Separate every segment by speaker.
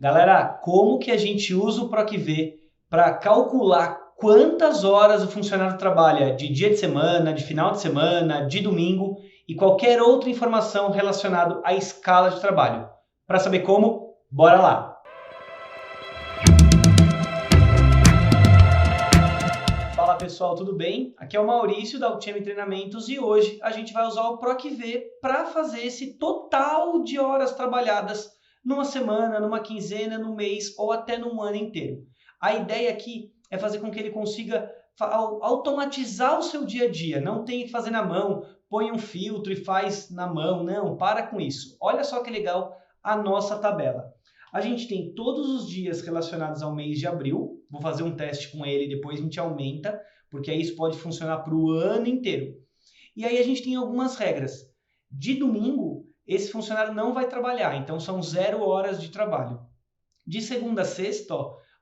Speaker 1: Galera, como que a gente usa o PROC-V para calcular quantas horas o funcionário trabalha de dia de semana, de final de semana, de domingo e qualquer outra informação relacionada à escala de trabalho? Para saber como, bora lá! Fala pessoal, tudo bem? Aqui é o Maurício da UTM Treinamentos e hoje a gente vai usar o PROC-V para fazer esse total de horas trabalhadas numa semana, numa quinzena, no mês ou até num ano inteiro. A ideia aqui é fazer com que ele consiga automatizar o seu dia a dia, não tem que fazer na mão, põe um filtro e faz na mão, não, para com isso. Olha só que legal a nossa tabela. A gente tem todos os dias relacionados ao mês de abril, vou fazer um teste com ele e depois a gente aumenta, porque aí isso pode funcionar para o ano inteiro. E aí a gente tem algumas regras. De domingo, esse funcionário não vai trabalhar, então são 0 horas de trabalho. De segunda a sexta,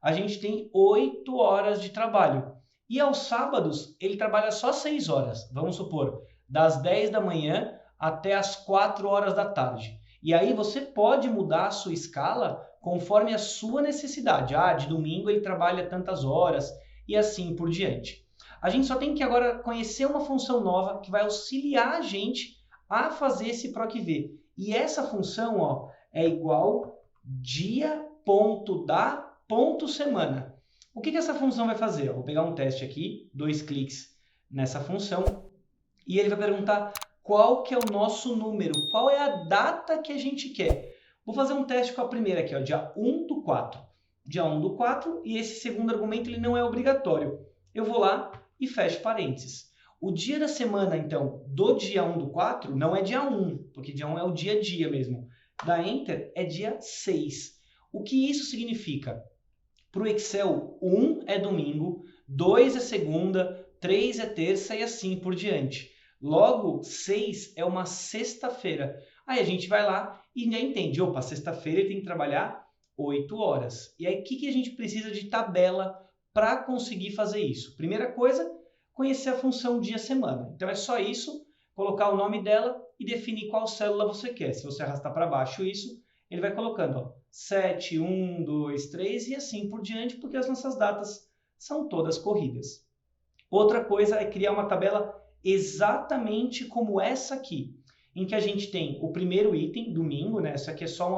Speaker 1: a gente tem 8 horas de trabalho. E aos sábados, ele trabalha só 6 horas, vamos supor, das 10 da manhã até as 4 horas da tarde. E aí você pode mudar a sua escala conforme a sua necessidade. De domingo ele trabalha tantas horas e assim por diante. A gente só tem que agora conhecer uma função nova que vai auxiliar a gente a fazer esse PROC-V. E essa função é igual dia.da.semana. O que essa função vai fazer? Eu vou pegar um teste aqui, 2 cliques nessa função, e ele vai perguntar qual que é o nosso número, qual é a data que a gente quer. Vou fazer um teste com a primeira aqui, dia 1/4. Dia 1/4, e esse segundo argumento ele não é obrigatório. Eu vou lá e fecho parênteses. O dia da semana, então, do dia 1/4, não é dia 1, porque dia 1 é o dia a dia mesmo. Da Enter é dia 6. O que isso significa? Para o Excel, 1 é domingo, 2 é segunda, 3 é terça e assim por diante. Logo, 6 é uma sexta-feira. Aí a gente vai lá e já entende, sexta-feira ele tem que trabalhar 8 horas. E aí o que a gente precisa de tabela para conseguir fazer isso? Primeira coisa, conhecer a função dia-semana. Então é só isso, colocar o nome dela e definir qual célula você quer. Se você arrastar para baixo isso, ele vai colocando 7, 1, 2, 3 e assim por diante, porque as nossas datas são todas corridas. Outra coisa é criar uma tabela exatamente como essa aqui, em que a gente tem o primeiro item, domingo, né? Isso aqui é só um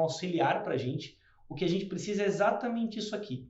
Speaker 1: auxiliar para a gente. O que a gente precisa é exatamente isso aqui.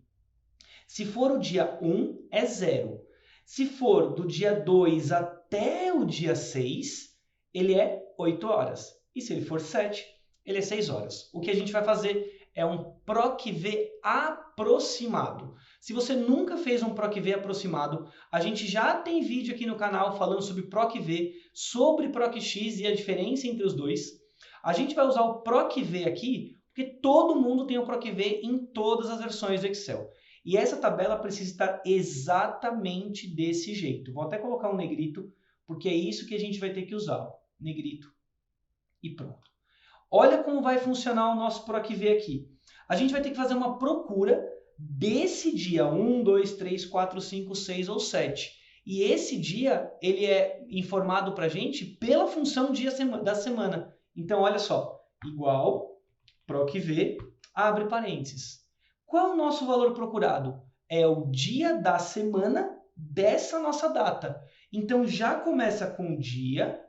Speaker 1: Se for o dia 1, é 0. Se for do dia 2 até o dia 6, ele é 8 horas. E se ele for 7, ele é 6 horas. O que a gente vai fazer é um PROC-V aproximado. Se você nunca fez um PROC-V aproximado, a gente já tem vídeo aqui no canal falando sobre PROC-V, sobre PROC-X e a diferença entre os dois. A gente vai usar o PROC-V aqui, porque todo mundo tem o PROC-V em todas as versões do Excel. E essa tabela precisa estar exatamente desse jeito. Vou até colocar um negrito, porque é isso que a gente vai ter que usar. Negrito e pronto. Olha como vai funcionar o nosso PROC-V aqui. A gente vai ter que fazer uma procura desse dia 1, 2, 3, 4, 5, 6 ou 7. E esse dia ele é informado para a gente pela função dia da semana. Então, olha só, igual PROC-V, abre parênteses. Qual é o nosso valor procurado? É o dia da semana dessa nossa data. Então, já começa com dia,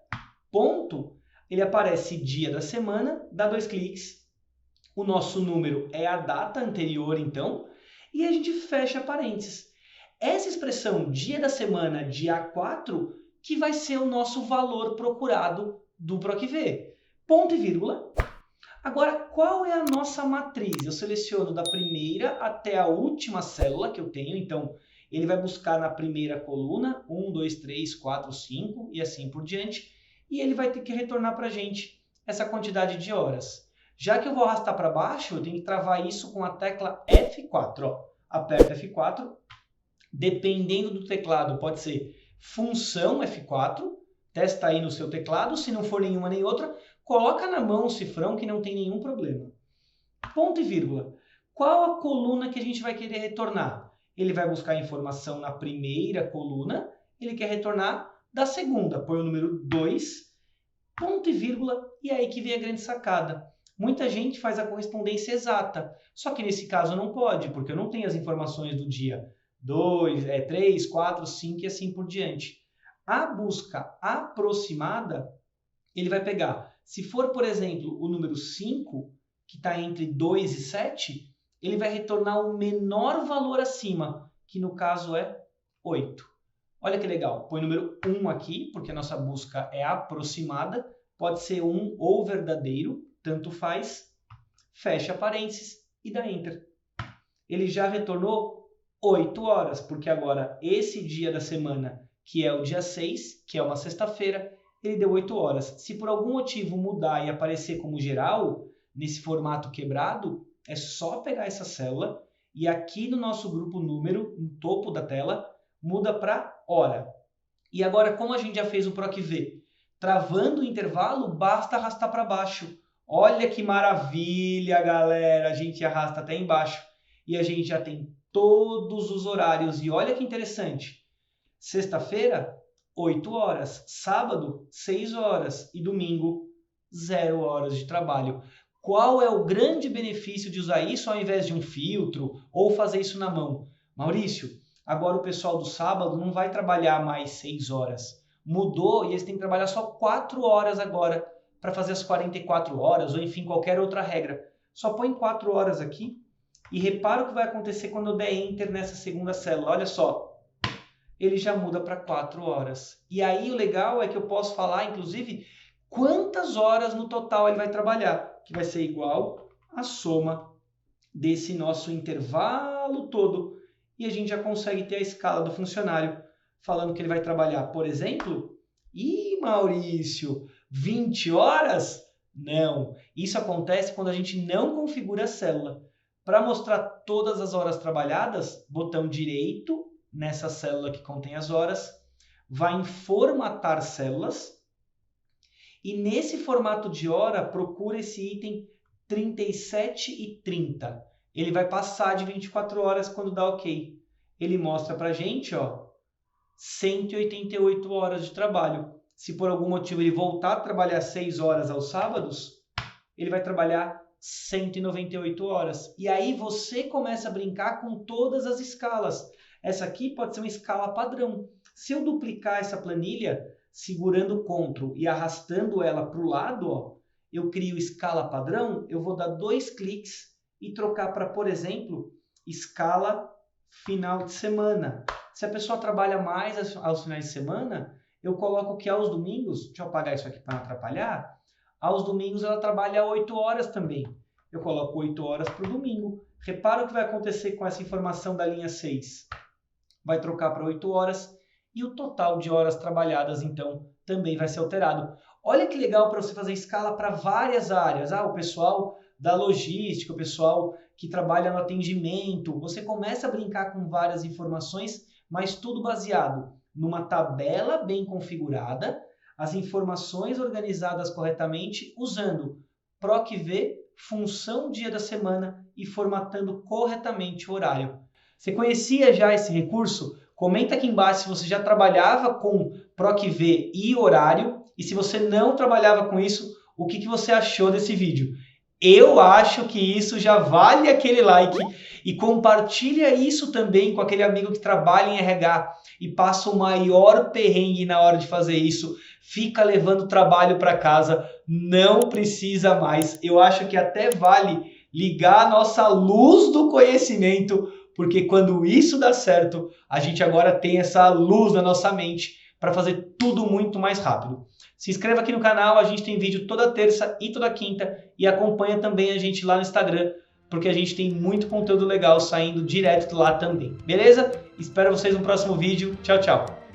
Speaker 1: ponto, ele aparece dia da semana, dá 2 cliques, o nosso número é a data anterior, então, e a gente fecha parênteses. Essa expressão dia da semana, dia 4, que vai ser o nosso valor procurado do PROC-V. Ponto e vírgula. Agora, qual é a nossa matriz? Eu seleciono da primeira até a última célula que eu tenho. Então, ele vai buscar na primeira coluna 1, 2, 3, 4, 5 e assim por diante. E ele vai ter que retornar para a gente essa quantidade de horas. Já que eu vou arrastar para baixo, eu tenho que travar isso com a tecla F4. Aperta F4. Dependendo do teclado, pode ser função F4. Testa aí no seu teclado. Se não for nenhuma nem outra, coloca na mão o cifrão que não tem nenhum problema. Ponto e vírgula. Qual a coluna que a gente vai querer retornar? Ele vai buscar a informação na primeira coluna, ele quer retornar da segunda. Põe o número 2, ponto e vírgula, e é aí que vem a grande sacada. Muita gente faz a correspondência exata, só que nesse caso não pode, porque eu não tenho as informações do dia 2, 3, 4, 5 e assim por diante. A busca aproximada, ele vai pegar, se for, por exemplo, o número 5, que está entre 2 e 7, ele vai retornar o menor valor acima, que no caso é 8. Olha que legal, põe o número 1 aqui, porque a nossa busca é aproximada, pode ser 1 ou verdadeiro, tanto faz, fecha parênteses e dá Enter. Ele já retornou 8 horas, porque agora esse dia da semana, que é o dia 6, que é uma sexta-feira, ele deu 8 horas. Se por algum motivo mudar e aparecer como geral, nesse formato quebrado, é só pegar essa célula e aqui no nosso grupo número, no topo da tela, muda para hora. E agora, como a gente já fez o PROC-V, travando o intervalo, basta arrastar para baixo. Olha que maravilha, galera! A gente arrasta até embaixo e a gente já tem todos os horários. E olha que interessante. Sexta-feira, 8 horas. Sábado, 6 horas. E domingo, 0 horas de trabalho. Qual é o grande benefício de usar isso ao invés de um filtro ou fazer isso na mão? Maurício, agora o pessoal do sábado não vai trabalhar mais 6 horas. Mudou e eles têm que trabalhar só 4 horas agora para fazer as 44 horas ou enfim qualquer outra regra. Só põe 4 horas aqui e repara o que vai acontecer quando eu der Enter nessa segunda célula. Olha só, ele já muda para 4 horas. E aí o legal é que eu posso falar, inclusive, quantas horas no total ele vai trabalhar, que vai ser igual à soma desse nosso intervalo todo. E a gente já consegue ter a escala do funcionário, falando que ele vai trabalhar, por exemplo, Maurício, 20 horas? Não, isso acontece quando a gente não configura a célula. Para mostrar todas as horas trabalhadas, botão direito nessa célula que contém as horas, vai em formatar células e nesse formato de hora procura esse item 37 e 30. Ele vai passar de 24 horas quando dá OK. Ele mostra para a gente, 188 horas de trabalho. Se por algum motivo ele voltar a trabalhar 6 horas aos sábados, ele vai trabalhar 198 horas. E aí você começa a brincar com todas as escalas. Essa aqui pode ser uma escala padrão. Se eu duplicar essa planilha, segurando o CTRL e arrastando ela para o lado, eu crio escala padrão, eu vou dar 2 cliques e trocar para, por exemplo, escala final de semana. Se a pessoa trabalha mais aos finais de semana, eu coloco que aos domingos, deixa eu apagar isso aqui para não atrapalhar, aos domingos ela trabalha 8 horas também. Eu coloco 8 horas para o domingo. Repara o que vai acontecer com essa informação da linha 6. Vai trocar para 8 horas e o total de horas trabalhadas, então, também vai ser alterado. Olha que legal para você fazer escala para várias áreas. O pessoal da logística, o pessoal que trabalha no atendimento. Você começa a brincar com várias informações, mas tudo baseado numa tabela bem configurada, as informações organizadas corretamente, usando PROC-V, função dia da semana e formatando corretamente o horário. Você conhecia já esse recurso? Comenta aqui embaixo se você já trabalhava com PROC-V e horário e se você não trabalhava com isso, o que você achou desse vídeo. Eu acho que isso já vale aquele like e compartilha isso também com aquele amigo que trabalha em RH e passa o maior perrengue na hora de fazer isso, fica levando trabalho para casa, não precisa mais. Eu acho que até vale ligar a nossa luz do conhecimento, porque quando isso dá certo, a gente agora tem essa luz na nossa mente para fazer tudo muito mais rápido. Se inscreva aqui no canal, a gente tem vídeo toda terça e toda quinta e acompanha também a gente lá no Instagram, porque a gente tem muito conteúdo legal saindo direto lá também. Beleza? Espero vocês no próximo vídeo. Tchau, tchau!